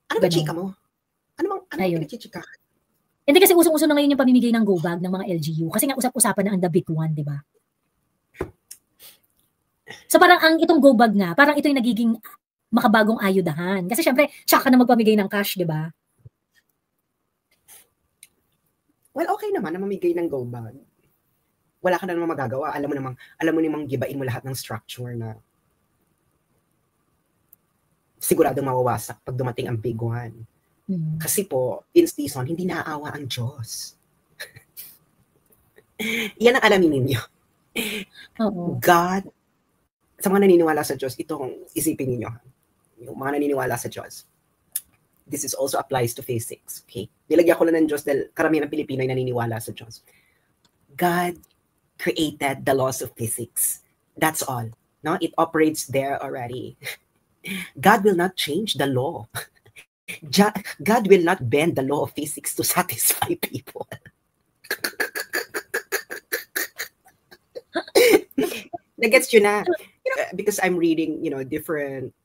Ano ba chika mo? Ano pinagchichika? Hindi kasi usong-uso na ngayon yung pamimigay ng go bag ng mga LGU. Kasi nga usap-usapan na ang the big one, di ba? So parang itong go bag nga, parang ito yung nagiging makabagong ayudahan. Kasi syempre, tsaka na magpamigay ng cash, di ba? Well, okay naman na mamigay ng go bag. Wala ka na naman magagawa. Alam mo namang gibain mo lahat ng structure na siguradong mawawasak pag dumating ang big one. Kasi po, in season, hindi naaawa ang Diyos. Yan ang alamin ninyo. God, sa mga naniniwala sa Diyos, itong isipin ninyo. Yung mga naniniwala sa Diyos. This is also applies to physics. Okay? Nilagyan ko lang ng Diyos dahil karamihan ng Pilipino ay naniniwala sa Diyos. God created the laws of physics. That's all. No? It operates there already. God will not change the law. God will not bend the law of physics to satisfy people. Nagets you na? Because I'm reading, different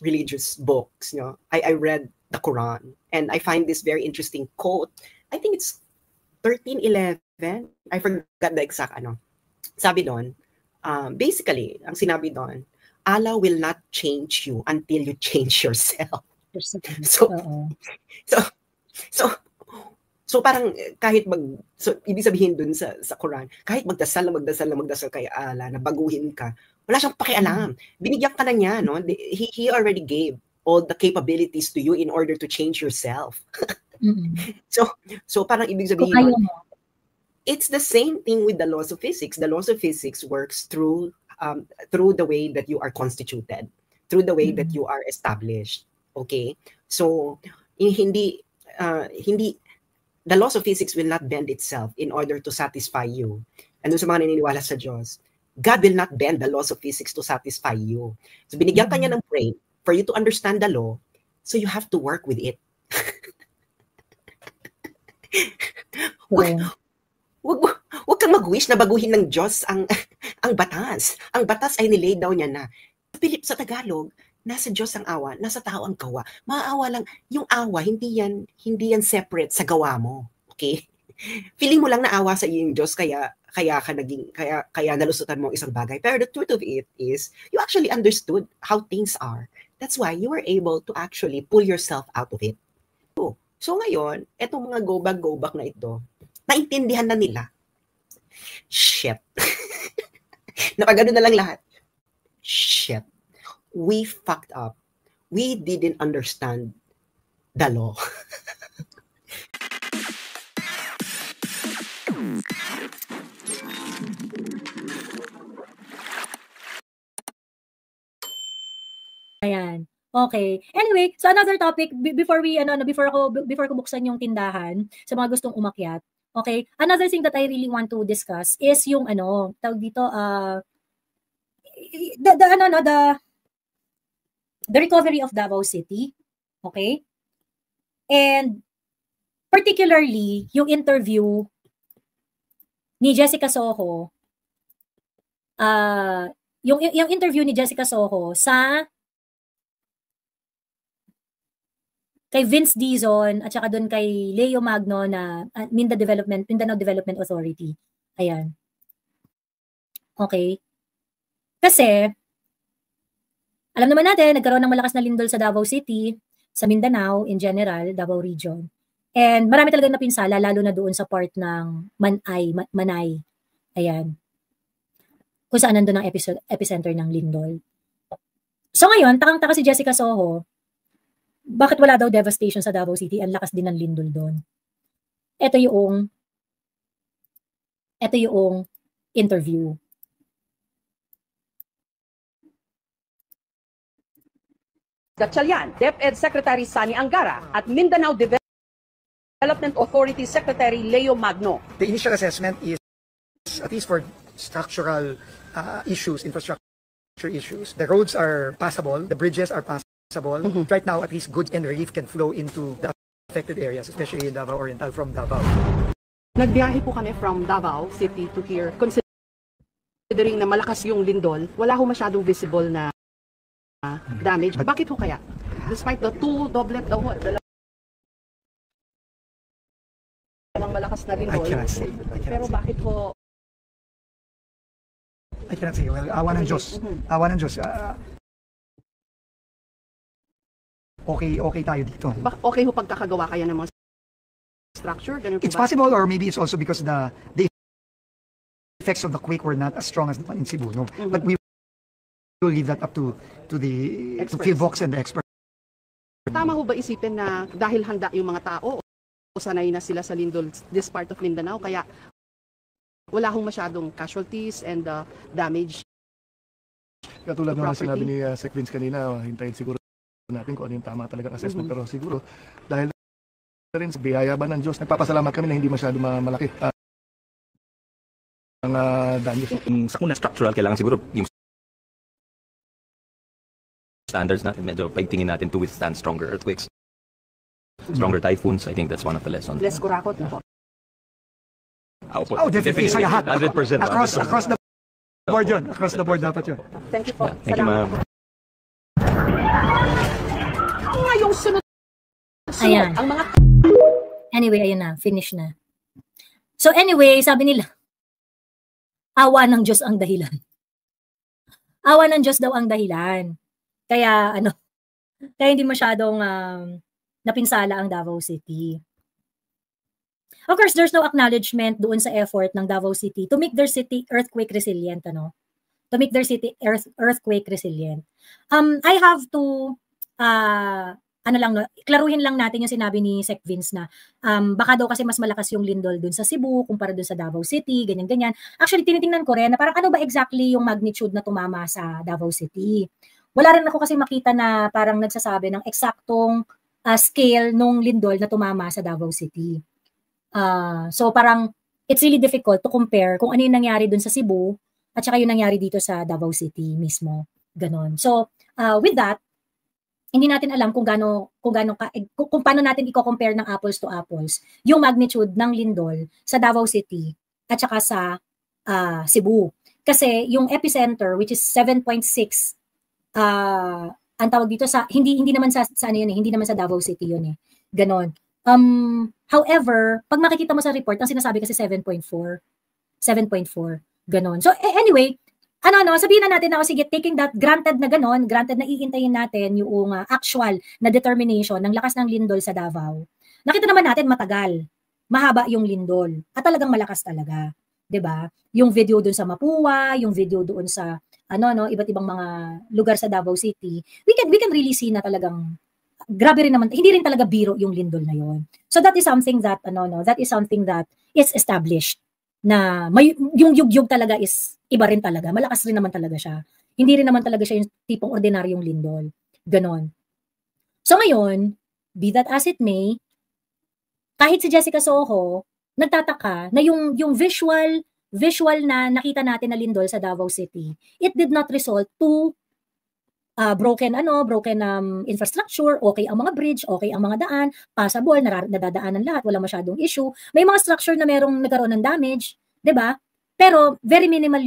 religious books. I read the Quran, and I find this very interesting quote. I think it's 13:11. I forgot the exact ano. Sabi doon, basically, ang sinabi doon, Allah will not change you until you change yourself. So parang kahit ibig sabihin dun sa Quran, kahit magdasal kay Allah na baguhin ka, wala siyang pakialam. Binigyan ka na niya, no? He already gave all the capabilities to you in order to change yourself. So parang ibig sabihin, it's the same thing with the laws of physics. The laws of physics works through the way that you are constituted, through the way that you are established. Okay, so hindi the laws of physics will not bend itself in order to satisfy you. And sa mga naniniwala sa Diyos, God will not bend the laws of physics to satisfy you. So binigyan ka niya ng brain for you to understand the law, so you have to work with it. Huwag kang mag-wish na baguhin ng Diyos ang batas. Ang batas ay nilay down niya na. Sa Tagalog, nasa Diyos ang awa, nasa tao ang gawa. Maawa lang, yung awa, hindi yan separate sa gawa mo. Okay? Feeling mo lang naawa sa iyo yung Diyos, kaya nalusutan mo isang bagay. Pero the truth of it is, you actually understood how things are. That's why you were able to actually pull yourself out of it. So ngayon, etong mga go back na ito, naintindihan na nila. Shit. Napagano na lang lahat. Shit. We fucked up. We didn't understand the law. Ayan. Okay. Anyway, so another topic before ko buksan yung tindahan sa mga gustong umakyat. Okay? Another thing that I really want to discuss is yung tawag dito the recovery of Davao City. Okay? And particularly yung interview ni Jessica Soho, yung interview ni Jessica Soho kay Vince Dizon at saka doon kay Leo Magno na Mindanao Development Authority. Ayan. Okay. Kasi alam naman natin, nagkaroon ng malakas na lindol sa Davao City, sa Mindanao in general, Davao region. And marami talagang napinsala, lalo na doon sa part ng Manay. Ayan. Kung saan nandun ang epicenter ng lindol. So ngayon, takang-taka si Jessica Soho, bakit wala daw devastation sa Davao City? Ang lakas din ng lindol doon. Ito yung interview. Gatchalian, DepEd Secretary Sani Angara at Mindanao Development Authority Secretary Leo Magno. The initial assessment is, at least for structural issues, infrastructure issues, the roads are passable, the bridges are passable. Right now, at least goods and relief can flow into the affected areas, especially in Davao Oriental from Davao. Nagbiyahe po kami from Davao City to here. Considering na malakas yung lindol, wala ho masyadong visible na damage. Bakit ho kaya? Despite the two doublet daw, dalawang malakas na rin. I cannot say. Pero bakit po? I cannot say. Well, awa ng Diyos. Awa ng Diyos. Okay tayo dito. Okay ho pagkakagawa kaya ng mga structure? Ganun po It's ba? possible, or maybe it's also because the effects of the quake were not as strong as the one in Cebu. No? But we will leave that up to the PhilVox and the experts. Tama ho ba isipin na dahil handa yung mga tao o sanay na sila sa lindol, this part of Mindanao, kaya wala hong masyadong casualties and damage? Katulad ng sinabi ni Sec Vince kanina, hintayin siguro natin kung ano yung tama talagang assessment. Pero siguro, dahil rin sa biyaya ba ng Diyos, nagpapasalamat kami na hindi masyado malaki ang damage. Sa kuna structural, kailangan siguro yung standards natin, medyo paigtingin natin to withstand stronger earthquakes, stronger typhoons. I think that's one of the lessons. Less kurakot na po. Oh, definitely sa lahat. 100%. Across the board yun. Across the board dapat yun. Thank you po. Thank you, ma'am. Ngayong sunod, Ayan. ang mga Anyway, ayun na, finish na. So anyway, sabi nila, awa ng Diyos ang dahilan. Awa ng Diyos daw ang dahilan. Kaya kaya hindi masyadong napinsala ang Davao City. Of course, there's no acknowledgement doon sa effort ng Davao City to make their city earthquake resilient, To make their city earthquake resilient. I have to klaruhin lang natin yung sinabi ni Sec Vince na baka daw kasi mas malakas yung lindol dun sa Cebu kumpara dun sa Davao City, ganyan-ganyan. Actually, tinitingnan ko rin na parang ano ba exactly yung magnitude na tumama sa Davao City. Wala rin ako kasi makita na parang nagsasabi ng eksaktong scale nung lindol na tumama sa Davao City. So parang it's really difficult to compare kung ano yung nangyari dun sa Cebu at saka yung nangyari dito sa Davao City mismo. Ganon. So with that, hindi natin alam kung paano natin i-compare ng apples to apples yung magnitude ng lindol sa Davao City at saka sa Cebu. Kasi yung epicenter, which is 7.6, ang tawag dito sa hindi naman sa ano yun hindi naman sa Davao City yun Ganon. However, pag makikita mo sa report, ang sinasabi kasi 7.4. Ganon. So anyway, sabihin na natin na sige, taking that granted na ganon, granted na iintayin natin yung actual na determination ng lakas ng lindol sa Davao. Nakita naman natin matagal. Mahaba yung lindol. At talagang malakas talaga. 'Di ba? Yung video doon sa Mapua, yung video doon sa iba't ibang mga lugar sa Davao City, we can really see na talagang grabe rin naman, hindi rin talaga biro yung lindol na yon. So that is something that is established na yung yugyug talaga is iba rin talaga, malakas rin naman talaga siya. Hindi rin naman talaga siya yung tipong ordinaryong lindol. Ganon. So ngayon, be that as it may, kahit si Jessica Soho, nagtataka na yung visual na nakita natin na lindol sa Davao City, it did not result to broken infrastructure, okay ang mga bridge, okay ang mga daan, passable, nadadaanan lahat, wala masyadong issue. May mga structure na merong nagkaroon ng damage, 'di ba? Pero very minimal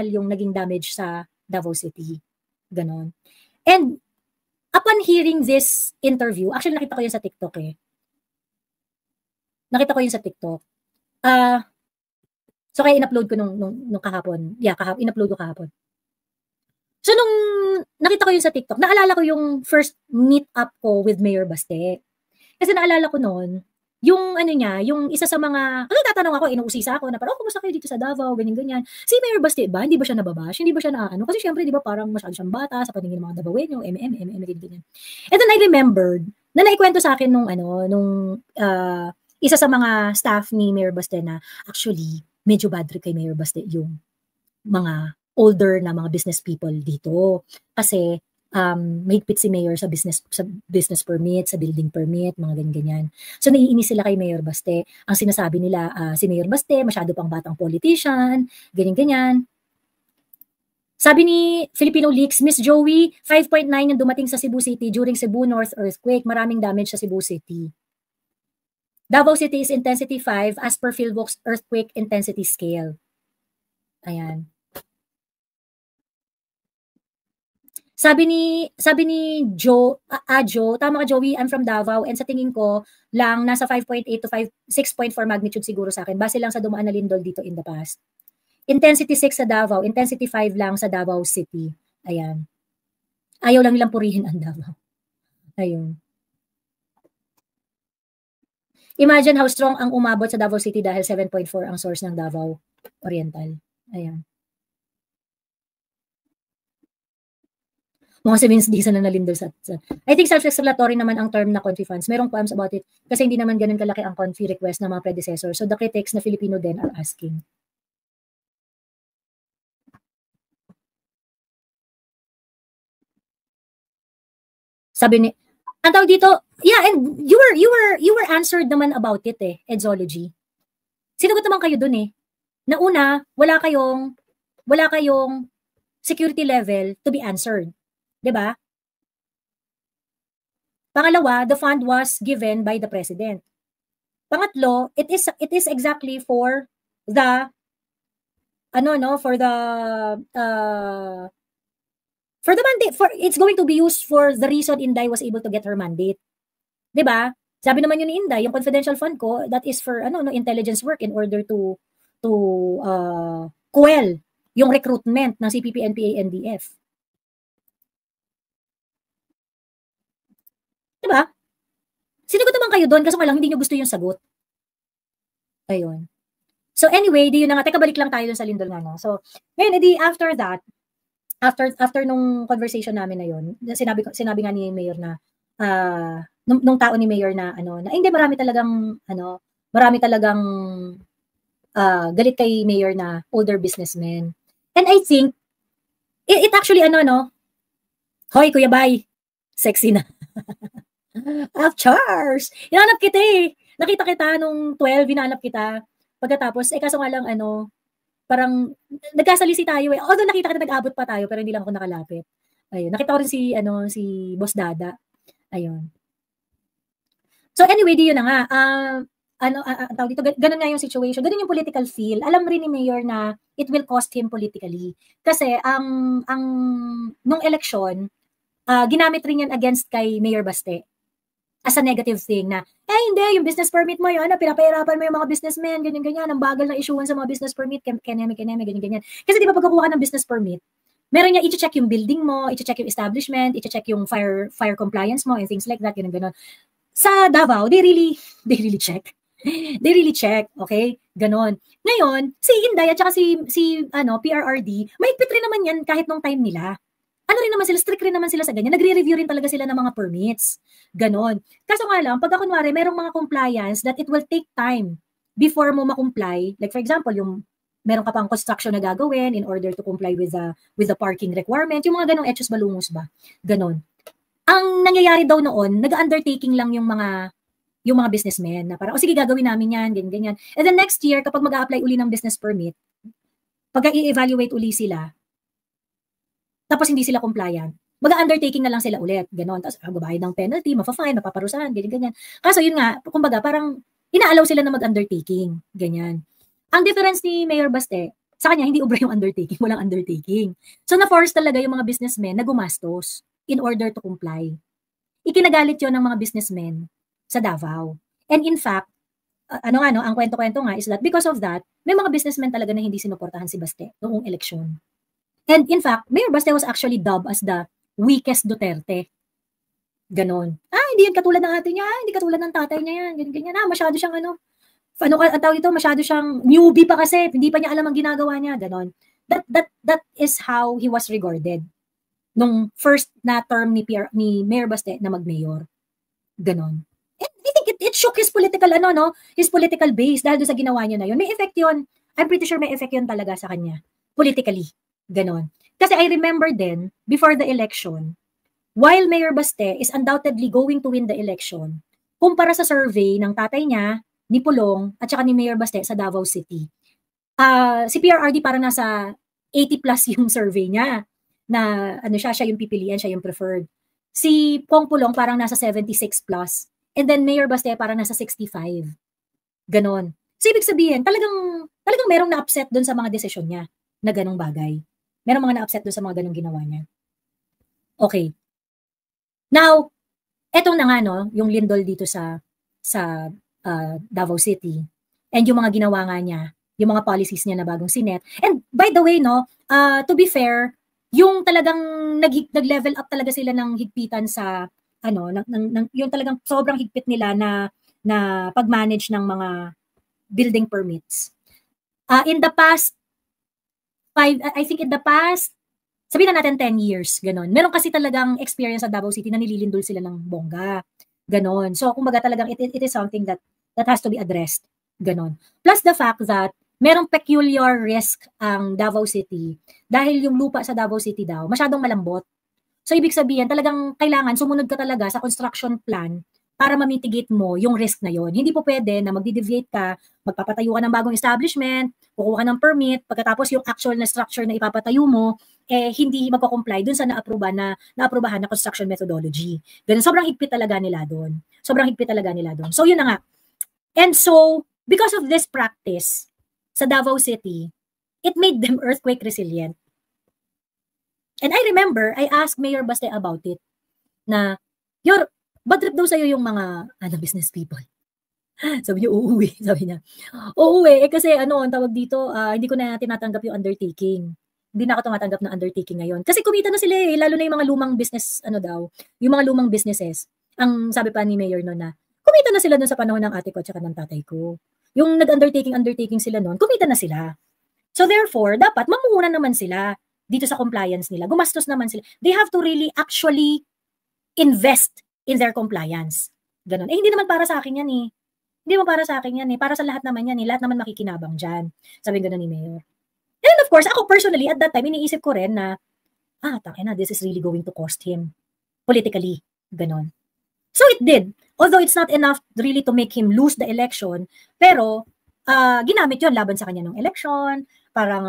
yung naging damage sa Davao City. Ganon. And upon hearing this interview, actually nakita ko yun sa TikTok So kaya in-upload ko nung kahapon. In-upload ko kahapon. So nung nakita ko yun sa TikTok, naalala ko yung first meet up ko with Mayor Baste. Kasi naalala ko noon, yung yung isa sa mga, kasi tatanong ako, inuusisa ako na parang, kumusta kayo dito sa Davao, ganyan-ganyan. Si Mayor Baste ba, hindi ba siya nababash? Hindi ba siya kasi syempre, di ba, parang masyado siyang bata sa paningin ng mga Davaoenyo, ganyan. And then I remembered, na naikwento sa akin nung isa sa mga staff ni Mayor Baste na, actually, medyo bad trip kay Mayor Baste yung mga older na mga business people dito. Kasi mahigpit si Mayor sa business permit, sa building permit, mga ganyan-ganyan. So naiinis sila kay Mayor Baste. Ang sinasabi nila, si Mayor Baste, masyado pang batang politician, ganyan-ganyan. Sabi ni Filipino Leaks, Miss Joey, 5.9 yung dumating sa Cebu City during Cebu North earthquake. Maraming damage sa Cebu City. Davao City is intensity 5 as per PhilVox earthquake intensity scale. Ayan. Sabi ni Joe, Joe, tama ka Joey, I'm from Davao and sa tingin ko lang nasa 5.8 to 6.4 magnitude siguro sa akin base lang sa dumaan na lindol dito in the past. Intensity 6 sa Davao, intensity 5 lang sa Davao City. Ayan. Ayaw lang nilang purihin ang Davao. Ayun. Imagine how strong ang umabot sa Davao City dahil 7.4 ang source ng Davao Oriental. Ayan. Mga sabihin di sana nalindol sa I think self-explanatory naman ang term na confi funds. Merong poems about it kasi hindi naman ganun kalaki ang confi request ng mga predecessor. So the critics na Filipino din are asking. Sabi ni, ang tawag dito, yeah, and you were answered naman about it Edzology. Sinagot naman kayo dun Na una, wala kayong security level to be answered. 'Di ba? Pangalawa, the fund was given by the president. Pangatlo, it is exactly for the mandate, it's going to be used for the reason Inday was able to get her mandate. 'Di ba? Sabi naman yun ni Inday, yung confidential fund ko, that is for intelligence work in order to quell yung recruitment ng CPP, NPA, NDF. Diba? Sinagot naman kayo doon, kaso nga lang hindi nyo gusto yung sagot. Ayun. So anyway, di yun na nga, teka balik lang tayo dun sa lindol nga, no? So, ngayon, edi after that, after nung conversation namin na yun, sinabi nga ni Mayor na, nung tao ni Mayor na, hindi, marami talagang galit kay Mayor na older businessmen. And I think, it actually, hoy, Kuya Bay, sexy na. Charles! Hinanap kita Nakita kita nung 12, hinanap kita. Pagkatapos, kaso nga lang, parang, nagkasalisi tayo Although nakita kita, nag-abot pa tayo, pero hindi lang ako nakalapit. Ayun. Nakita ko rin si Boss Dada. Ayun. So anyway, di yun na nga. Tawag dito, ganun nga yung situation. Ganun yung political feel. Alam rin ni Mayor na it will cost him politically. Kasi, nung election, ginamit rin yan against kay Mayor Baste as a negative thing na, hindi, yung business permit mo yun, pinapahirapan mo yung mga businessmen, ganyan-ganyan, ang bagal ng issuean sa mga business permit, keneme, ganyan-ganyan. Kasi di ba pagkukuha ng business permit, meron niya i-check yung building mo, i-check yung establishment, i-check yung fire compliance mo, and things like that, ganyan-ganon. Sa Davao, they really check. They really check, okay? Ganon. Ngayon, si Inday at saka si PRRD, mahigpit rin naman yan kahit nung time nila. Strict rin naman sila sa ganyan. Nagre-review rin talaga sila ng mga permits. Ganon. Kaso nga lang, pagka kunwari, merong mga compliance that it will take time before mo ma-comply. Like for example, meron ka pang construction na gagawin in order to comply with the parking requirement. Yung mga ganong etchos balungos ba? Ganon. Ang nangyayari daw noon, nag-undertaking lang yung mga businessmen na parang, sige, gagawin namin yan, ganyan. And then next year, kapag mag-a-apply uli ng business permit, pagka i-evaluate uli sila, tapos hindi sila compliant, mag-undertaking na lang sila ulit, gano'n. Tapos magbabayad ng penalty, mafa-fine, mapaparusahan, ganyan. Kaso yun nga, kumbaga, parang ina-allow sila na mag-undertaking, ganyan. Ang difference ni Mayor Baste, sa kanya, hindi ubra yung undertaking, walang undertaking. So na-force talaga yung mga businessmen na gumastos in order to comply. Ikinagalit yun ng mga businessmen sa Davao. And in fact, ang kwento-kwento nga is that because of that, may mga businessmen talaga na hindi sinuportahan si Baste noong eleksyon. And in fact, Mayor Baste was actually dubbed as the weakest Duterte. Ganon. Hindi yan katulad ng ate niya, hindi katulad ng tatay niya yan, ganyan. Masyado siyang ang tawag ito, masyado siyang newbie pa kasi, hindi pa niya alam ang ginagawa niya, ganon. That is how he was regarded nung first na term ni Mayor Baste na mag-mayor. Ganon. And I think it shook his political, his political base dahil doon sa ginawa niya na yun. May effect yun. I'm pretty sure may effect yun talaga sa kanya. Politically. Ganon. Kasi I remember then, before the election, while Mayor Baste is undoubtedly going to win the election, kumpara sa survey ng tatay niya, ni Pulong, at saka ni Mayor Baste sa Davao City, si PRRD parang nasa 80 plus yung survey niya, na siya yung pipilian, siya yung preferred. Si Pong Pulong parang nasa 76 plus, and then Mayor Baste parang nasa 65. Ganon. So ibig sabihin, talagang merong na-upset doon sa mga desisyon niya na ganong bagay. Merong mga na-upset doon sa mga ganong ginawa niya. Okay. Now, etong na nga, no, yung lindol dito sa Davao City and yung mga ginawa nga niya, yung mga policies niya na bagong sinet. And by the way, no, to be fair, yung talagang nag-level up talaga sila ng higpitan sa yung talagang sobrang higpit nila na pag-manage ng mga building permits. In the past sabihin na natin 10 years, ganon. Meron kasi talagang experience sa Davao City na nililindol sila ng bongga. Ganon. So, kumbaga talagang it is something that has to be addressed. Ganon. Plus the fact that merong peculiar risk ang Davao City dahil yung lupa sa Davao City daw masyadong malambot. So, ibig sabihin, talagang kailangan sumunod ka talaga sa construction plan para ma-mitigate mo yung risk na yon. Hindi po pwede na magdi-deviate ka, magpapatayo ka ng bagong establishment, kukuha ka ng permit, pagkatapos yung actual na structure na ipapatayo mo, hindi magko-comply dun sa naaprubahan na construction methodology. Ganun, sobrang higpit talaga nila doon. So, yun na nga. And so, because of this practice sa Davao City, it made them earthquake resilient. And I remember, I asked Mayor Baste about it, na, bad trip daw sa'yo yung mga business people. Sabi niya, uuwi. Sabi niya, uuwi. Kasi ang tawag dito, hindi ko na tinatanggap yung undertaking. Hindi na ako tumatanggap ng undertaking ngayon. Kasi kumita na sila lalo na yung mga lumang business, yung mga lumang businesses. Ang sabi pa ni Mayor noon na, kumita na sila doon sa panahon ng ate ko at saka ng tatay ko. Yung nag-undertaking sila noon, kumita na sila. So therefore, dapat mamuhunan naman sila dito sa compliance nila. Gumastos naman sila. They have to really actually invest in their compliance. Ganon. Hindi naman para sa akin yan eh. Hindi naman para sa akin yan eh. Para sa lahat naman yan eh. Lahat naman makikinabang dyan. Sabi ganon ni Mayor. And of course, ako personally, at that time, iniisip ko rin na, this is really going to cost him politically. Ganon. So it did. Although it's not enough really to make him lose the election, pero ginamit yon laban sa kanya ng election, parang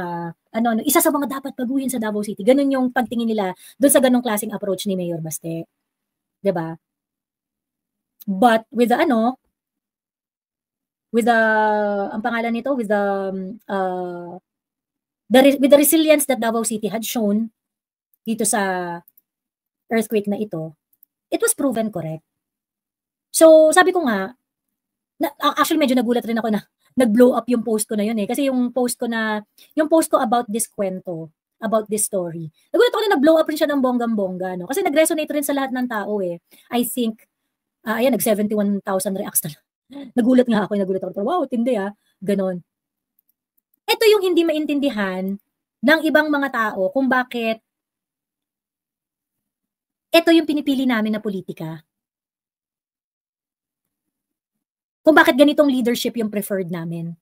isa sa mga dapat baguhin sa Davao City. Ganon yung pagtingin nila doon sa ganong klaseng approach ni Mayor Baste. 'Di ba? But with the ang pangalan nito, with the resilience that Davao City had shown dito sa earthquake na ito, it was proven correct. So, sabi ko nga, actually medyo nagulat rin ako na nag-blow up yung post ko na yun eh. Kasi yung post ko about this kwento, about this story, nagulat ako na nag-blow up rin siya ng bonggang-bongga, no? Kasi nag-resonate rin sa lahat ng tao eh. I think, nag-71,000 reacts na. Nagulat ako, wow, tindi ganon. Ito yung hindi maintindihan ng ibang mga tao kung bakit ito yung pinipili namin na politika. Kung bakit ganitong leadership yung preferred namin.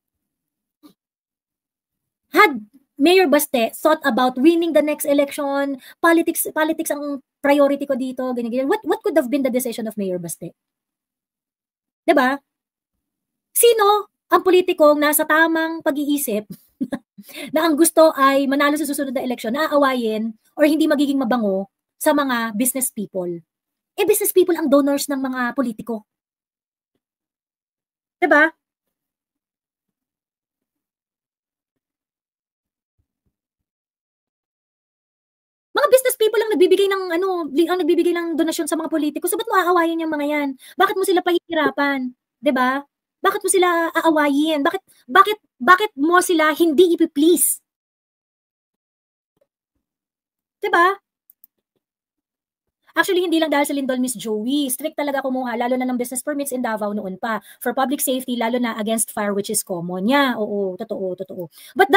Had Mayor Baste thought about winning the next election, politics ang priority ko dito, ganyan. What could have been the decision of Mayor Baste? 'Di ba? Sino ang politikong nasa tamang pag-iisip na ang gusto ay manalo sa susunod na eleksyon, naaawayin or hindi magiging mabango sa mga business people? Business people ang donors ng mga politiko. 'Di ba? Mga business people ang nagbibigay ng donasyon sa mga politiko. So ba't mo aawayin yung mga yan? Bakit mo sila pahihirapan? 'Di ba? Bakit mo sila aawayin? Bakit mo sila hindi ipi-please? 'Di ba? Actually, hindi lang dahil sa lindol, Miss Joey. Strict talaga kumuha, lalo na ng business permits in Davao noon pa. For public safety, lalo na against fire, which is common. Yeah, oo, totoo. But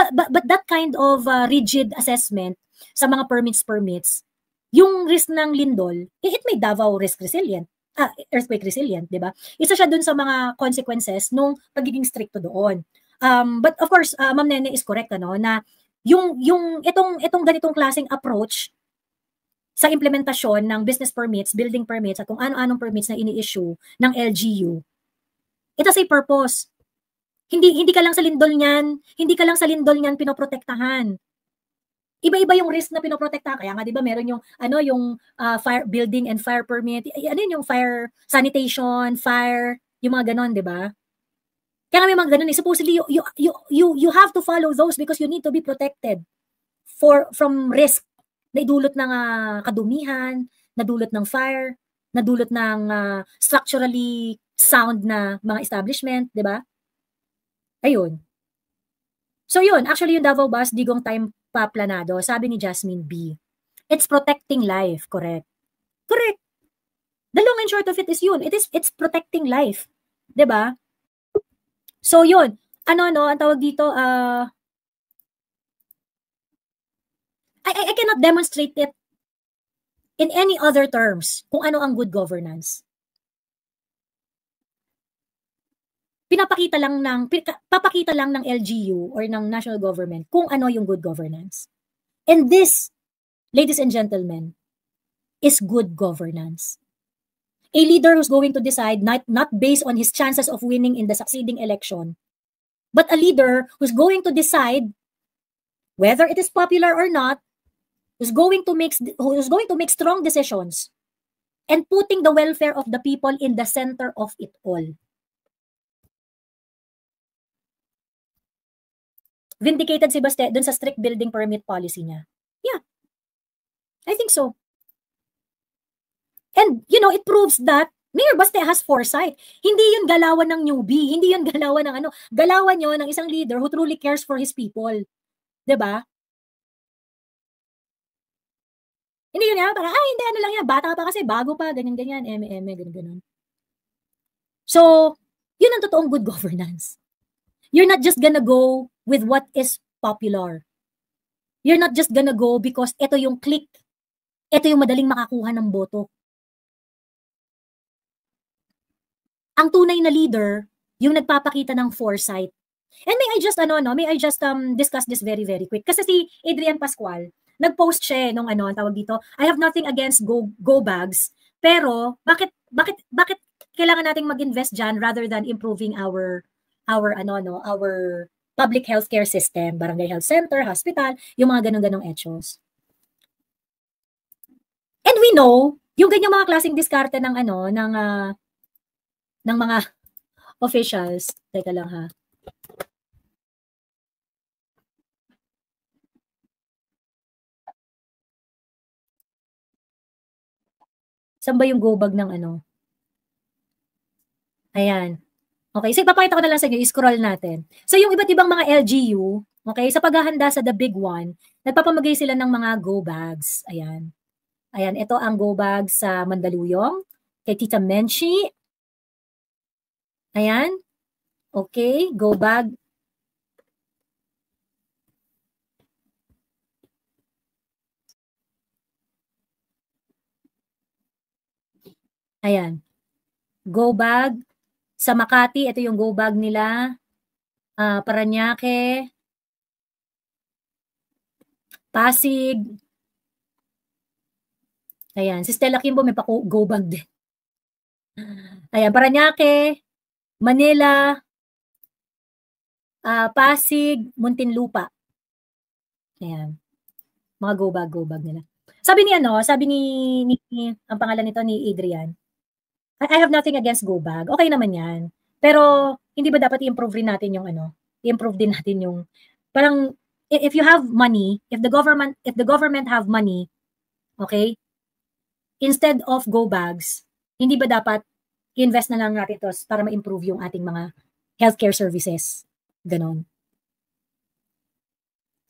that kind of rigid assessment sa mga permits, yung risk ng lindol, it made Davao earthquake resilient, di ba? Isa siya dun sa mga consequences nung pagiging stricto doon. But of course, Ma'am Nene is correct, na yung itong ganitong klaseng approach sa implementasyon ng business permits, building permits, at kung ano-anong permits na ini-issue ng LGU, it has a purpose. Hindi ka lang sa lindol niyan pinoprotektahan. Iba-iba yung risk na pinoprotektahan. Kaya nga 'di ba meron yung fire building and fire permit. Yung fire sanitation, fire, yung mga ganon, 'di ba? Kaya nga may mga ganon. Supposedly you have to follow those because you need to be protected from risk naidulot ng kadumihan, nadulot ng fire, nadulot ng structurally sound na mga establishment, di ba? Ayun. So yun, actually yung Davao Bus, digong time pa planado, sabi ni Jasmine B. It's protecting life, correct? Correct. The long and short of it is yun. It's protecting life. 'Di ba? So yun, ang tawag dito, I cannot demonstrate it in any other terms kung ano ang good governance. Papakita lang ng LGU or ng national government kung ano yung good governance. And this, ladies and gentlemen, is good governance. A leader who's going to decide not based on his chances of winning in the succeeding election, but a leader who's going to decide whether it is popular or not, who's going to make strong decisions and putting the welfare of the people in the center of it all. Vindicated si Baste dun sa strict building permit policy niya. Yeah. I think so. And, it proves that Mayor Baste has foresight. Hindi yun galawan ng newbie. Hindi yun galawan ng galawan yun ng isang leader who truly cares for his people. Diba? Hindi yun parang, hindi, lang yan. Bata pa kasi, bago pa, ganyan-ganyan, ganyan-ganyan. So, yun ang totoong good governance. You're not just gonna go with what is popular. You're not just gonna go because ito yung click. Ito yung madaling makakuha ng boto. Ang tunay na leader, yung nagpapakita ng foresight. And may I just discuss this very, very quick. Kasi si Adrian Pascual, nag-post siya nung tawag dito, I have nothing against go bags, pero bakit kailangan nating mag-invest dyan rather than improving our public healthcare system, barangay health center, hospital, yung mga ganong etos. And we know, yung ganyang mga klaseng diskarte ng ng mga officials. Teka lang ha. Saan ba yung go bag ng Ayan. Okay, so ipapakita ko na lang sa inyo, i-scroll natin. So yung iba't ibang mga LGU, okay, sa paghahanda sa the big one, nagpapamagay sila ng mga go bags. Ayan. Ayan, ito ang go bag sa Mandaluyong, kay Tita Menchi. Ayan. Okay, go bag. Ayan. Go bag. Sa Makati, ito yung go bag nila. Parañaque. Pasig. Ayan. Si Stella Kimbo may go bag din. Ayan. Parañaque. Manila. Pasig. Muntinlupa. Ayan. Mga go bag nila. Sabi ni ang pangalan nito ni Adrian, I have nothing against go bag. Okay naman yan. Pero, hindi ba dapat i-improve rin natin yung i-improve din natin yung, parang, if you have money, if the government have money, okay, instead of go bags, hindi ba dapat i-invest na lang natin ito para ma-improve yung ating mga healthcare services? Ganon.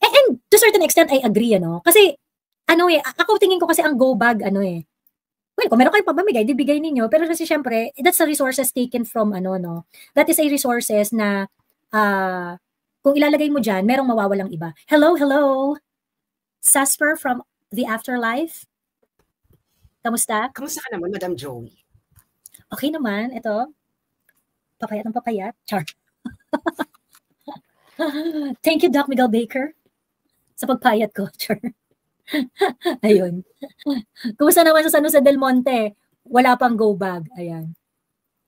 And to a certain extent, I agree, Kasi, ako tingin ko kasi ang go bag, well, kung meron kayong pabamigay, di bigay ninyo. Pero kasi syempre, that's the resources taken from That is a resources na kung ilalagay mo dyan, merong mawawalang iba. Hello. Sasper from the Afterlife. Kamusta? Kamusta ka naman, Madam Joey? Okay naman. Ito. Papayat ng papayat. Char. Thank you, Doc Miguel Baker, sa pagpayat ko. Char. Ayun. Kumusta naman sa San Jose del Monte? Wala pang go bag. Ayan.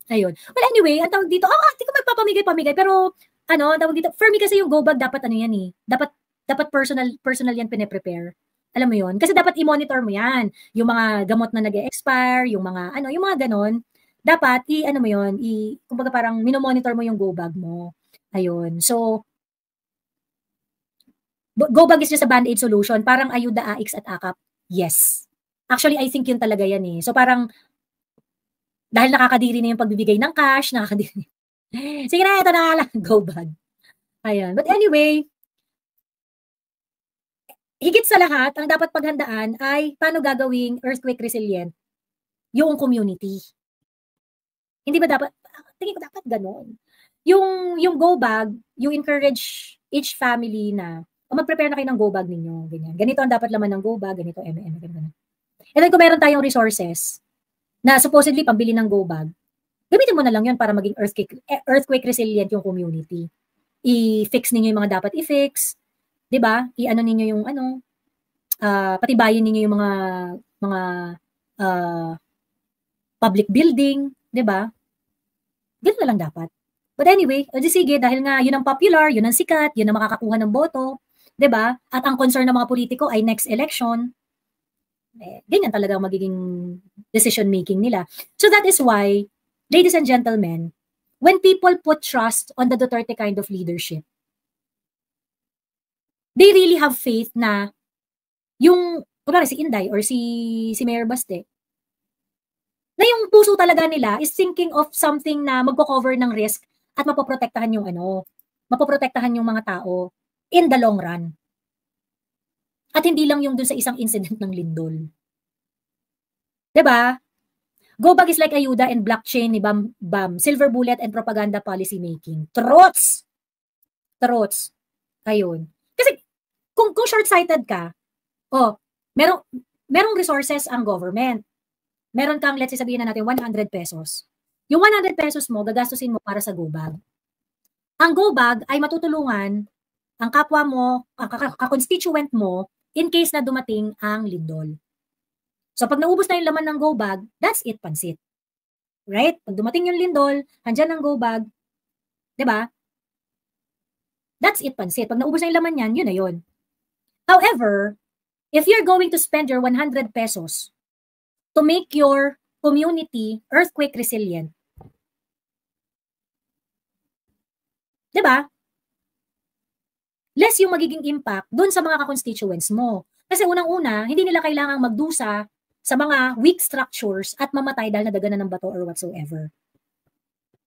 Ayun. Well, anyway, ang tawag dito, hindi ko magpapamigay-pamigay, pero, ang tawag dito, for me kasi yung go bag, dapat yan dapat personal yan pine-prepare. Alam mo yun? Kasi dapat i-monitor mo yan. Yung mga gamot na nag-expire, yung mga, yung mga ganon, dapat, kumbaga parang minomonitor mo yung go bag mo. Ayun. So, Go bag is just a band-aid solution. Parang ayuda, AIX at AKAP. Yes. Actually, I think yun talaga yan eh. So parang, dahil nakakadiri na yung pagbibigay ng cash, nakakadiri. Sige na, ito na lang. Go bag. Ayan. But anyway, higit sa lahat, ang dapat paghandaan ay paano gagawing earthquake resilient yung community. Hindi ba dapat, tingin ko dapat ganon. Yung go bag, you encourage each family na, mag-prepare na kayo ng go bag ninyo. Ganyan. Ganito ang dapat laman ng go bag, ganito, ganito. And then kung meron tayong resources na supposedly pambili ng go bag, gamitin mo na lang yun para maging earthquake resilient yung community. I-fix ninyo yung mga dapat i-fix, 'di ba? I-ano ninyo yung patibayin ninyo yung mga public building, 'di ba? Ganun na lang dapat. But anyway, sige, dahil nga yun ang popular, yun ang sikat, yun ang makakakuha ng boto, 'di ba? At ang concern ng mga politiko ay next election. Ganyan talaga ang magiging decision making nila. So that is why, ladies and gentlemen, when people put trust on the Duterte kind of leadership, they really have faith na yung, kunwari si Inday or si Mayor Baste, na yung puso talaga nila is thinking of something na magko-cover ng risk at mapoprotektahan yung mapoprotektahan yung mga tao in the long run. At hindi lang yung dun sa isang incident ng lindol. Diba? Go bag is like ayuda and blockchain ni Bam, silver bullet and propaganda policy making. Trots! Ayun. Kasi kung short-sighted ka, merong resources ang government. Meron kang, let's say sabihin na natin, 100 pesos. Yung 100 pesos mo, gagastusin mo para sa go bag. Ang go bag ay matutulungan ang kapwa mo, ang ka-constituent mo, in case na dumating ang lindol. So pag naubos na yung laman ng go bag, that's it, pansit. Right? Pag dumating yung lindol, andyan ang go bag, 'di ba? That's it, pansit. Pag naubos na yung laman yan, yun na yun. However, if you're going to spend your 100 pesos to make your community earthquake resilient, 'di ba? Less yung magiging impact dun sa mga ka-constituents mo. Kasi unang-una, hindi nila kailangang magdusa sa mga weak structures at mamatay dahil nadaganan ng bato or whatsoever.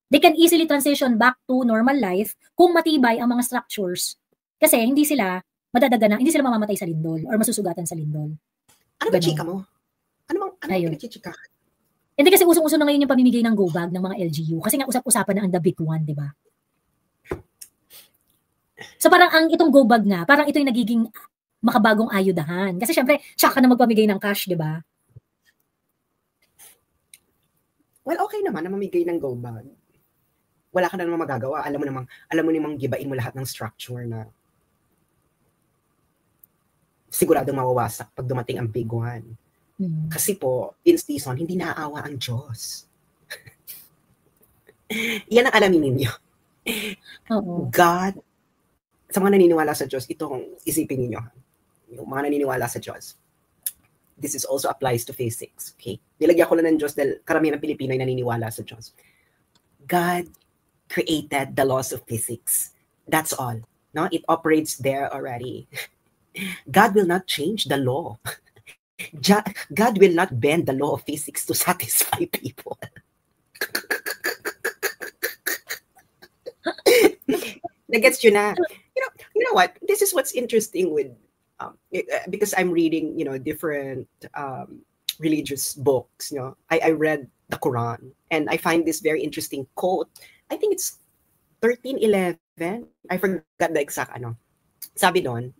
They can easily transition back to normal life kung matibay ang mga structures. Kasi hindi sila madadaganan, hindi sila mamamatay sa lindol or masusugatan sa lindol. Ano ba chika mo? Ano pinagchichika? Hindi kasi usong-uso na ngayon yung pamimigay ng go bag ng mga LGU. Kasi nga usap-usapan na ang the big one, di ba? So parang itong go bag nga, parang ito yung nagiging makabagong ayudahan. Kasi syempre, siya ka na magpamigay ng cash, di ba? Well, okay naman na mamigay ng go bag. Wala ka na naman magagawa. Alam mo namang gibain mo lahat ng structure na siguradong mawawasak pag dumating ang big one. Kasi po, in season, hindi naaawa ang Diyos. Yan ang alamin ninyo. God, sa mga naniniwala sa Diyos, itong isipin ninyo. Yung mga naniniwala sa Diyos. This is also applies to physics. Okay? Nilagyan ko lang ng Diyos dahil karamihan ng Pilipino ay naniniwala sa Diyos. God created the laws of physics. That's all. No? It operates there already. God will not change the law. God will not bend the law of physics to satisfy people. Nagets yun na. You know what? This is what's interesting with because I'm reading, different religious books. I read the Quran and I find this very interesting quote. I think it's 13:11. I forgot the exact Sabi doon,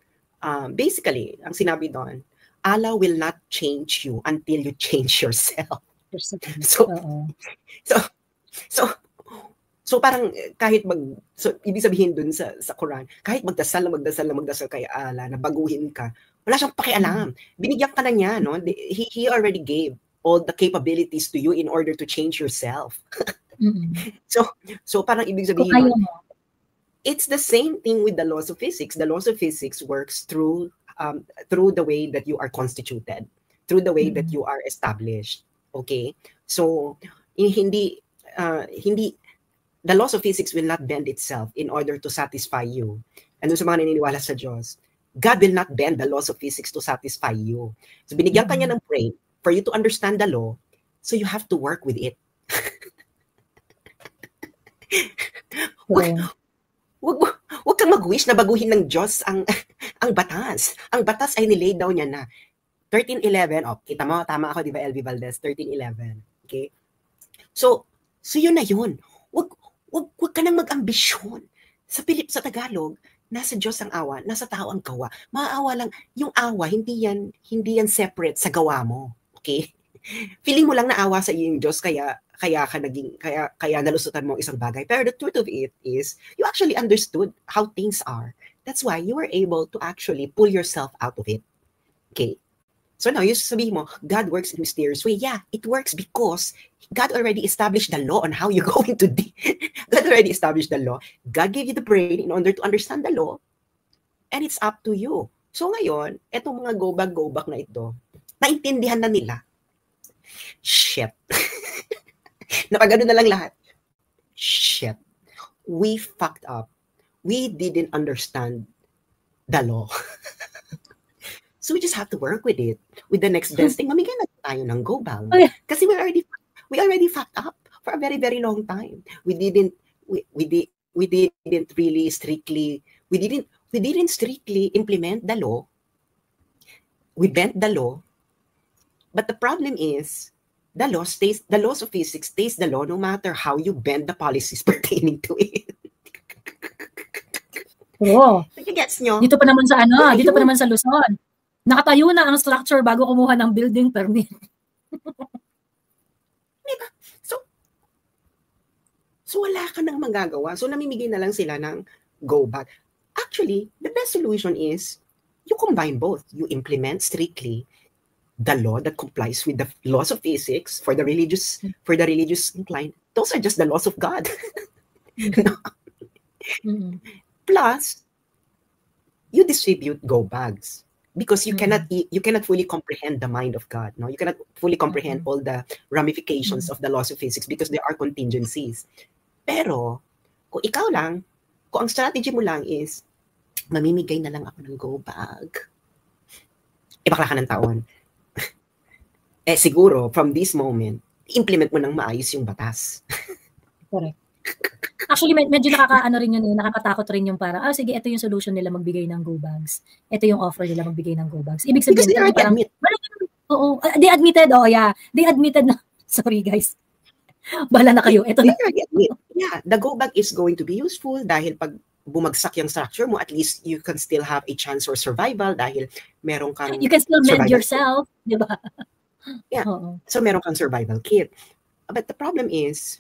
basically, ang sinabi doon, Allah will not change you until you change yourself. So parang kahit ibig sabihin dun sa Quran, kahit magdasal kay Allah, na baguhin ka, wala siyang pakialam. Binigyan ka na niya, no? He already gave all the capabilities to you in order to change yourself. So parang ibig sabihin, it's the same thing with the laws of physics. The laws of physics works through the way that you are constituted, through the way that you are established. Okay? So hindi the laws of physics will not bend itself in order to satisfy you. And sa mga naniniwala sa Diyos, God will not bend the laws of physics to satisfy you. So binigyan ka niya ng brain for you to understand the law, so you have to work with it. Wag kang mag-wish na baguhin ng Diyos ang batas. Ang batas ay nilay daw niya na 1311. Oh, kita mo, tama ako, di ba, LV Valdez? 1311. Okay? So yun na yun. Wag ka nang mag-ambisyon. Sa Tagalog, nasa Diyos ang awa, nasa tao ang gawa. Maawa lang, yung awa, hindi yan separate sa gawa mo. Okay? Feeling mo lang naawa sa iyo yung Diyos, kaya nalusutan mo isang bagay. Pero the truth of it is, you actually understood how things are. That's why you were able to actually pull yourself out of it. Okay? So now, you sabihin mo, God works in a mysterious way. Yeah, it works because God already established the law on how you're going to God already established the law. God gave you the brain in order to understand the law. And it's up to you. So ngayon, etong mga go back na ito, naintindihan na nila. Shit. Napagano na lang lahat. Shit. We fucked up. We didn't understand the law. So we just have to work with it. With the next best thing, mamigay na tayo ng go bag. Kasi we already fucked up for a very, very long time. We didn't strictly implement the law. We bent the law. But the problem is, the laws of physics stays the law no matter how you bend the policies pertaining to it. Oo. Gets nyo? Dito pa naman sa Luzon. Nakatayo na ang structure bago kumuha ng building permit. Diba? So wala ka nang magagawa. So namimigay na lang sila ng go back. Actually, the best solution is you combine both. You implement strictly the law that complies with the laws of physics for the religious inclined. Those are just the laws of God. Plus, you distribute go bags. Because you cannot fully comprehend the mind of God. No, you cannot fully comprehend all the ramifications of the laws of physics because there are contingencies. Pero kung ang strategy mo lang is mamimigay na lang ako ng go bag. Bakla ka ng taon. Siguro from this moment, implement mo nang maayos yung batas. Correct. Actually, medyo nakakatakot rin yung parang, sige, ito yung solution nila magbigay ng go bags. Ito yung offer nila magbigay ng go bags. Ibig sabihin, because they already admit. Oo, they admitted, they admitted na, sorry guys, bahala na kayo. Ito They already admit. Yeah, the go bag is going to be useful dahil pag bumagsak yung structure mo, at least you can still have a chance for survival dahil meron kang you can still mend yourself, di ba? Yeah, so meron kang survival kit. But the problem is,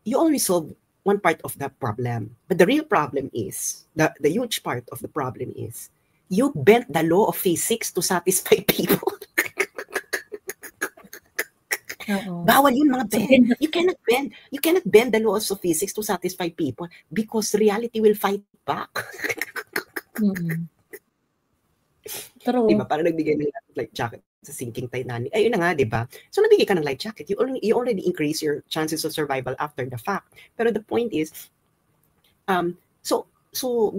you only solve one part of the problem. But the real problem is, the huge part of the problem is, you bent the law of physics to satisfy people. Bawal yun, mga Ben. You cannot bend the laws of physics to satisfy people because reality will fight back. True. Diba? Parang nagbigay ng life jacket sa sinking Titanic. Ayun na nga, diba? So nabigay ka ng life jacket. You already increase your chances of survival after the fact. Pero the point is, so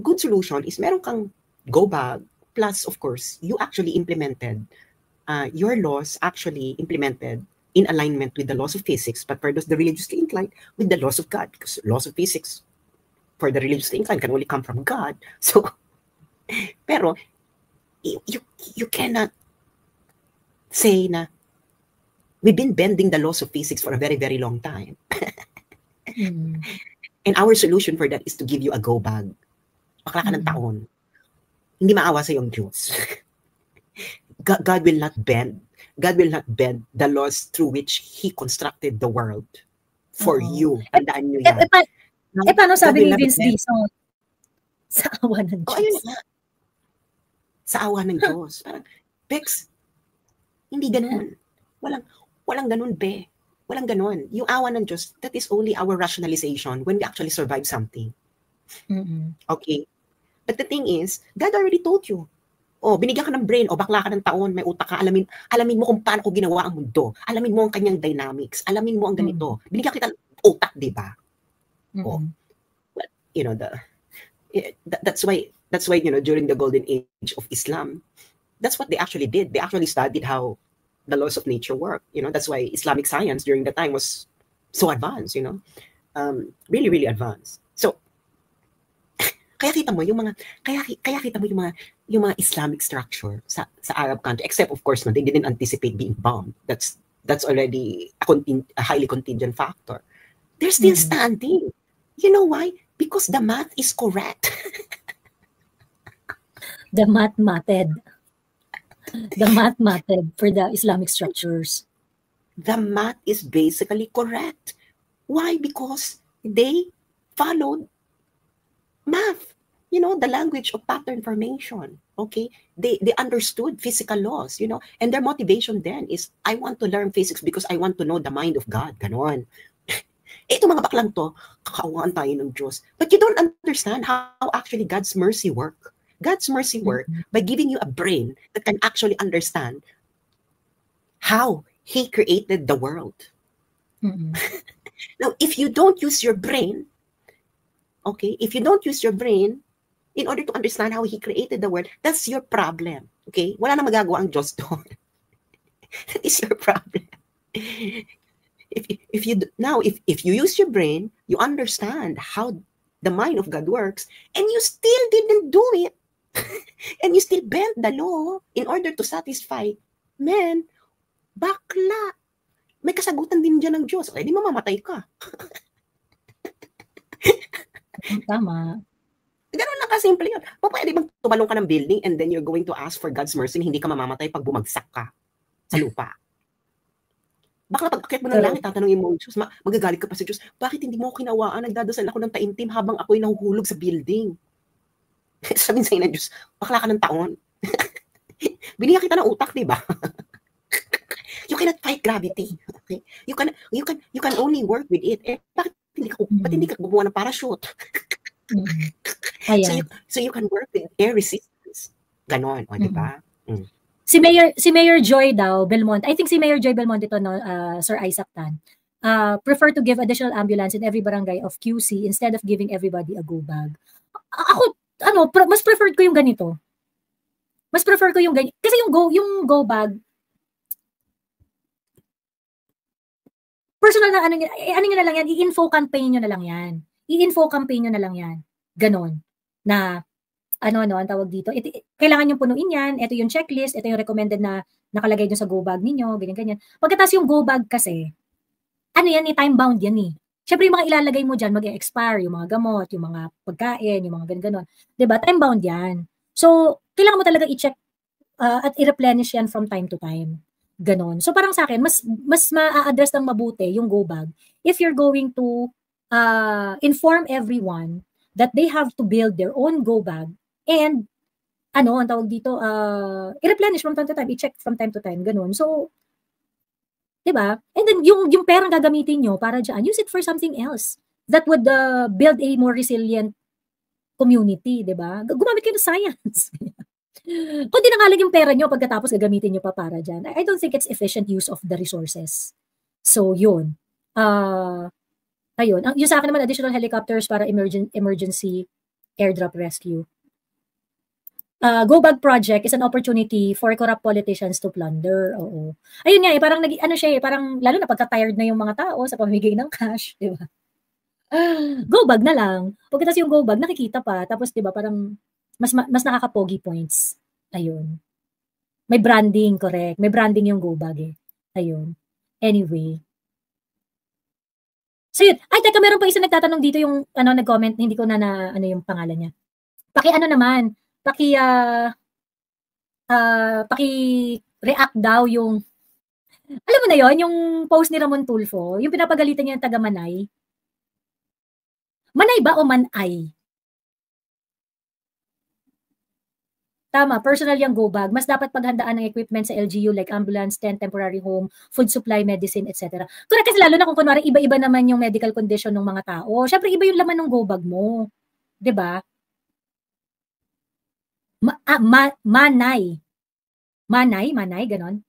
good solution is meron kang go bag, plus of course, you actually implemented your laws actually implemented in alignment with the laws of physics, but for those the religiously inclined, with the laws of God, because laws of physics for the religiously inclined can only come from God. So, pero you cannot say na we've been bending the laws of physics for a very, very long time. And our solution for that is to give you a go bag. Bakla ka ng taon. Hindi maawa sa iyong Diyos. God will not bend. God will not bend the laws through which He constructed the world for you. Tandaan nyo yan. Paano sabi ni Vince Dizon? Sa awa ng Diyos. Ayun na. Sa awa ng Diyos. Parang, Bex, hindi ganun. Walang ganun, be. Walang ganun. Yung awa ng Diyos, that is only our rationalization when we actually survive something. Okay? But the thing is, God already told you. Binigyan ka ng brain, bakla ka ng taon, may utak ka, alamin mo kung paano ko ginawa ang mundo. Alamin mo ang kanyang dynamics. Alamin mo ang ganito. Binigyan kita ng utak, di ba? Well, you know, that's why That's why, during the golden age of Islam, that's what they actually did. They actually studied how the laws of nature work. That's why Islamic science during the time was so advanced, really, really advanced. So, kaya kita mo yung mga Islamic structure sa Arab country, except of course, they didn't anticipate being bombed. That's already a highly contingent factor. They're still standing. You know why? Because the math is correct. The math matted. The math matted for the Islamic structures. The math is basically correct. Why? Because they followed math, the language of pattern formation. Okay? They understood physical laws, and their motivation then is, I want to learn physics because I want to know the mind of God. Ganon. Ito mga baklang to, kakawaan tayo ng Diyos. But you don't understand how actually God's mercy work. God's mercy work by giving you a brain that can actually understand how He created the world. Now, if you don't use your brain, okay, if you don't use your brain in order to understand how He created the world, that's your problem. Okay? Wala na magagawa ang Diyos doon. That is your problem. If you use your brain, you understand how the mind of God works, and you still didn't do it, and you still bent the law in order to satisfy men, bakla. May kasagutan din dyan ng Diyos. Okay, di mamamatay ka. Tama. Ganun lang kasimple yun. Pwede bang tumalong ka ng building and then you're going to ask for God's mercy na hindi ka mamamatay pag bumagsak ka sa lupa? Bakla pag akyat mo ng langit, tatanungin mo, Diyos, magagalit ka pa sa Diyos, bakit hindi mo ako kinawaan? Nagdadasal ako ng taimtim habang ako'y nahuhulog sa building. Sabihin sa'yo ng Diyos, bakla ka ng taon. Binigyan kita ng utak, di ba? You cannot fight gravity. Okay? You can only work with it. Bakit hindi ka gumawa ng parachute? So you can work with air resistance. Ganon, di ba? Si Mayor Joy daw, Belmonte, I think si Mayor Joy Belmonte ito, no, Sir Isaac Tan, prefer to give additional ambulance in every barangay of QC instead of giving everybody a go bag. Ako, mas preferred ko yung ganito. Mas prefer ko yung ganito. Kasi yung go bag, personal na ano nyo na lang yan, i-info campaign nyo na lang yan. I-info campaign nyo na lang yan. Ganon. Na, ang tawag dito. Kailangan yung punuin yan. Ito yung checklist. Ito yung recommended na nakalagay dun sa go bag ninyo. Ganyan. Pagkatapos yung go bag kasi, time bound yan eh. Siyempre yung mga ilalagay mo dyan, mag-expire, yung mga gamot, yung mga pagkain, yung mga ganon. Diba? Time bound yan. So, kailangan mo talaga i-check at i-replenish yan from time to time. Ganon. So, parang sa akin, mas ma-address ng mabuti yung go bag if you're going to inform everyone that they have to build their own go bag and, ang tawag dito, i-replenish from time to time, i-check from time to time. Ganon. So, diba? And then, yung perang gagamitin nyo para dyan, use it for something else that would build a more resilient community, diba? Gumamit kayo ng science. Kung di nangalag yung pera nyo, pagkatapos gagamitin nyo pa para dyan, I don't think it's efficient use of the resources. So, yun. Ayun. Yung sa akin naman, additional helicopters para emergency airdrop rescue. Go Bag Project is an opportunity for corrupt politicians to plunder. Oo. Ayun nga parang parang lalo na pagka-tired na yung mga tao sa pamimigay ng cash, di ba? Go Bag na lang. Pagkatapos yung Go Bag, nakikita pa. Tapos, di ba, parang mas nakaka-pogi points. Ayun. May branding, correct. May branding yung Go Bag eh. Ayun. Anyway. So yun. Ay, teka, meron pa isa nagtatanong dito yung, nag-comment, hindi ko na yung pangalan niya. Paki-react daw yung, alam mo na yon yung post ni Ramon Tulfo, yung pinapagalitan niya ng taga Manay. Manay ba o Manay? Tama, personal yung Go Bag. Mas dapat paghandaan ng equipment sa LGU like ambulance, tent, temporary home, food supply, medicine, etc. Correct, kasi lalo na kung kunwari iba-iba naman yung medical condition ng mga tao. Syempre iba yung laman ng Go Bag mo. 'Di ba? Manay, ganon.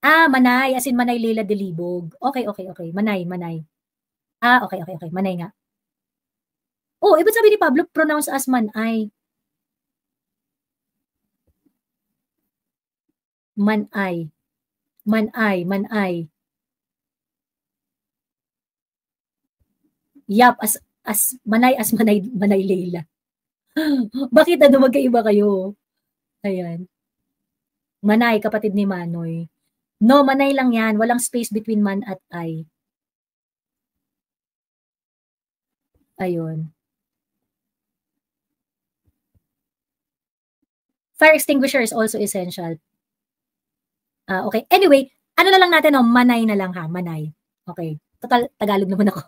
Manay, as in Manay Leila Delibog. Okay. Manay. Okay. Manay nga. Oh, ba't sabi ni Pablo, pronounce as manay? Manay. Manay, manay. Yap, as manay Leila. Bakit magkaiba kayo? Ayan. Manay, kapatid ni Manoy. No, manay lang yan. Walang space between man at ay. Ayun. Fire extinguisher is also essential. Okay. Anyway, ano na lang natin, manay na lang ha, manay. Okay. Total, Tagalog naman ako.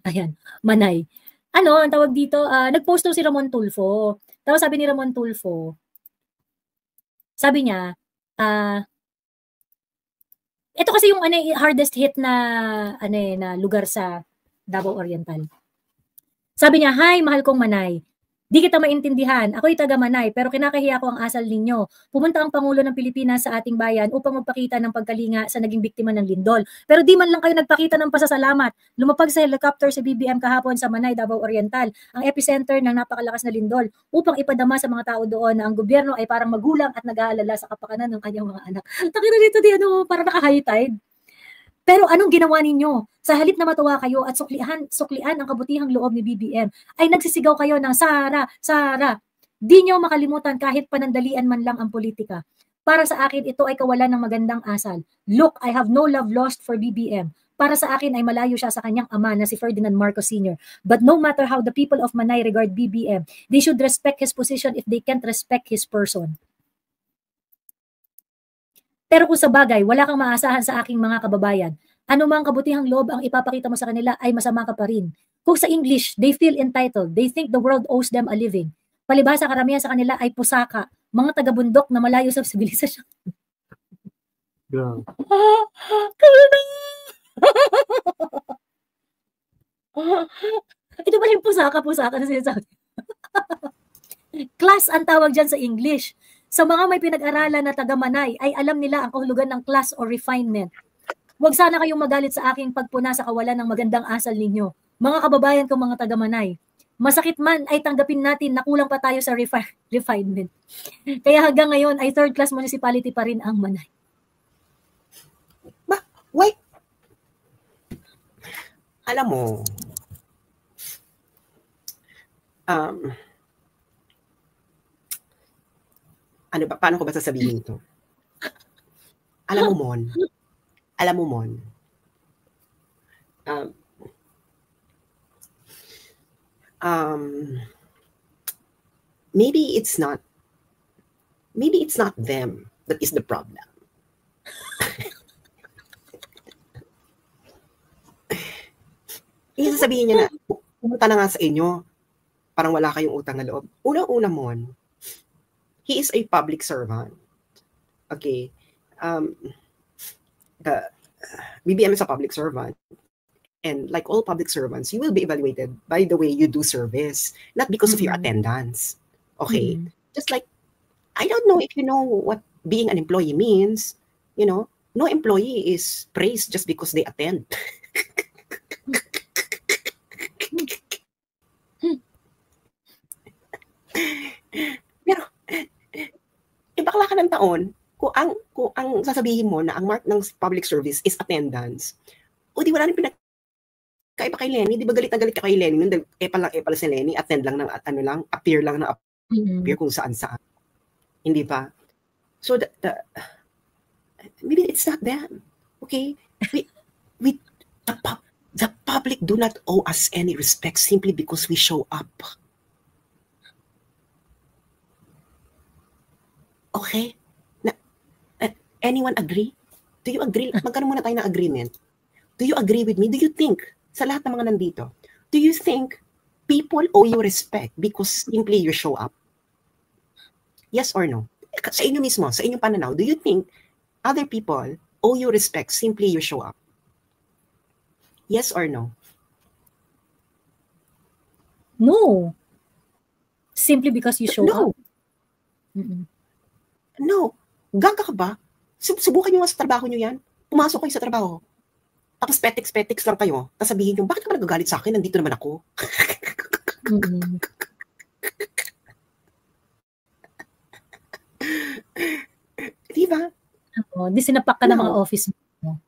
Ayan, manay. Ano, ang tawag dito, nag-post daw si Ramon Tulfo. Tapos sabi ni Ramon Tulfo, sabi niya, ito kasi yung hardest hit na lugar sa Davao Oriental. Sabi niya, "Hi, mahal kong manay. Di kita maintindihan. Ako'y taga Manay, pero kinakahiya ko ang asal ninyo. Pumunta ang Pangulo ng Pilipinas sa ating bayan upang magpakita ng pagkalinga sa naging biktima ng lindol. Pero di man lang kayo nagpakita ng pasasalamat. Lumapag sa helicopter sa BBM kahapon sa Manay, Davao Oriental, ang epicenter ng napakalakas na lindol, upang ipadama sa mga tao doon na ang gobyerno ay parang magulang at nag-aalala sa kapakanan ng kanyang mga anak." Takina dito parang naka-high tide. Pero anong ginawa ninyo? Sa halip na matuwa kayo at suklian ang kabutihang loob ni BBM, ay nagsisigaw kayo ng Sara, Sara. Di nyo makalimutan kahit panandalian man lang ang politika. Para sa akin, ito ay kawalan ng magandang asal. Look, I have no love lost for BBM. Para sa akin ay malayo siya sa kanyang ama na si Ferdinand Marcos Sr. But no matter how the people of Manay regard BBM, they should respect his position if they can't respect his person. Pero kung sa bagay, wala kang maasahan sa aking mga kababayan, anumang kabutihang loob ang ipapakita mo sa kanila ay masama ka pa rin. Kung sa English, they feel entitled. They think the world owes them a living. Palibhasa, karamihan sa kanila ay pusaka, mga taga-bundok na malayo sa sibilisasyon. Grabe. Ito pala yung pusaka na sinasabi. Class ang tawag dyan sa English. Sa mga may pinag-aralan na taga-Manay ay alam nila ang kahulugan ng class or refinement. Huwag sana kayong magalit sa aking pagpuna sa kawalan ng magandang asal ninyo. Mga kababayan kong mga taga-Manay, masakit man ay tanggapin natin na kulang pa tayo sa refinement. Kaya hanggang ngayon ay third-class municipality pa rin ang Manay. Why? Alam mo, paano ko ba sasabihin ito? Alam mo, Mon, maybe it's not them that is the problem. Yung sasabihin niya na, pumunta na nga sa inyo, parang wala kayong utang na loob. Una-una, Mon, he is a public servant. Okay. The BBM is a public servant. And like all public servants, you will be evaluated by the way you do service, not because of your attendance. Okay. Just like, I don't know if you know what being an employee means. You know, no employee is praised just because they attend. Pero, bakla ka ng taon, kung ang sasabihin mo na ang mark ng public service is attendance, o di wala nang pinagkaiba kay Lenny, di ba galit na galit ka kay Lenny, nung pala si Lenny, attend lang ng appear lang na appear kung saan-saan. Hindi ba? So, maybe it's not them. Okay? The public do not owe us any respect simply because we show up. Okay? Anyone agree? Do you agree? Magkaroon muna tayo ng agreement. Do you agree with me? Do you think, sa lahat ng mga nandito, do you think people owe you respect because simply you show up? Yes or no? Sa inyo mismo, sa inyong pananaw, do you think other people owe you respect simply you show up? Yes or no? No. Simply because you show up? No. Gaga ka ba? Subukan nyo nga sa trabaho nyo yan. Pumasok kayo sa trabaho. Tapos petiks lang kayo. Tapos sabihin nyo, bakit ka ba nagagalit sa akin? Nandito naman ako. Mm. Di ba? Oo, di sinapak ka ng mga office mo.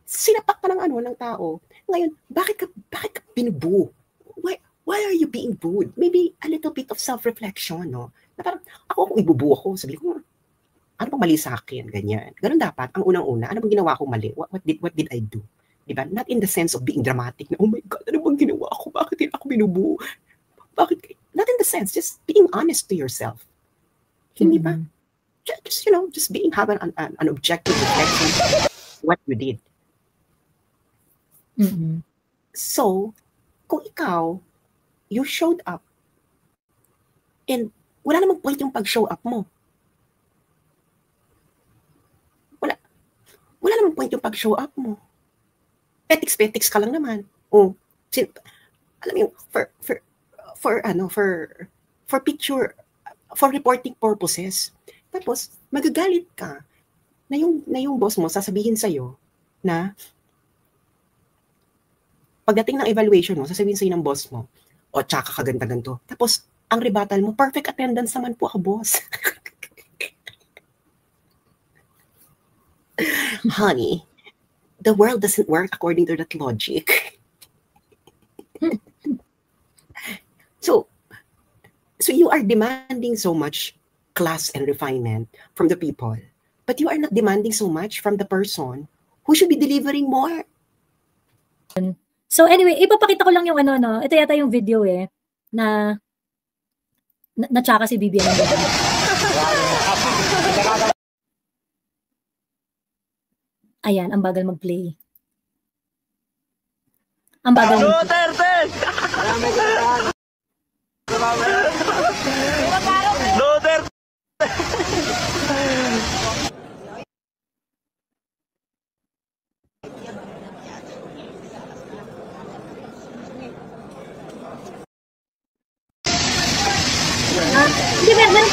Sinapak ka ng ano ng tao. Ngayon, bakit ka binubu? Why are you being booed? Maybe a little bit of self-reflection, no? Na parang, ako kung ibubu ako, sabi ko, ano bang mali sa akin? Ganyan. Ganun dapat. Ang unang-una, ano bang ginawa ko mali? What did I do? Diba? Not in the sense of being dramatic na, oh my God, ano bang ginawa ko? Bakit ako binubu? Bakit? Not in the sense, just being honest to yourself. Hindi ba? Just, just having an objective reflection of what you did. Mm-hmm. So, kung ikaw, you showed up, and wala namang point yung pag-show up mo. Wala namang point yung pag-show up mo. Petiks ka lang naman. Alam mo yung, for picture, for reporting purposes. Tapos, magagalit ka na yung boss mo sasabihin sa'yo na pagdating ng evaluation mo, sasabihin sa'yo ng boss mo, tsaka ka ganto. Tapos, ang rebuttal mo, perfect attendance naman po ako, boss. Honey, the world doesn't work according to that logic. So you are demanding so much class and refinement from the people, but you are not demanding so much from the person who should be delivering more. So anyway, ipapakita ko lang yung ito yata yung video na tsaka si Vivian. Ayan, ang bagal mag-play. Ang bagal mag-play.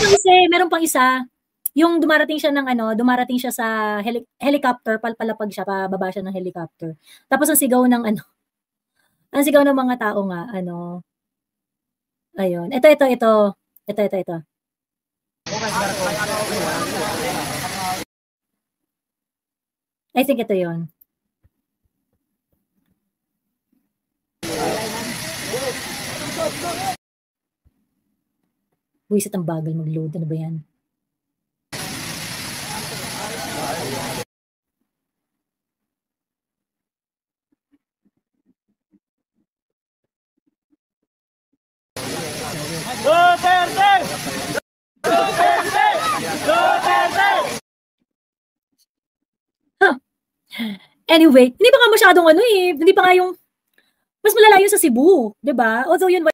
Hindi, meron pang isa. Yung dumarating siya sa helicopter, palpalapag siya, pababa siya ng helicopter. Tapos ang sigaw ng mga tao nga, ayun. Ito. I think ito yun. Buwisit ang bagal mag-load. Ano ba yan? Anyway, hindi pa nga masyadong hindi pa nga yung mas malala yun sa Cebu, 'di ba? Although yun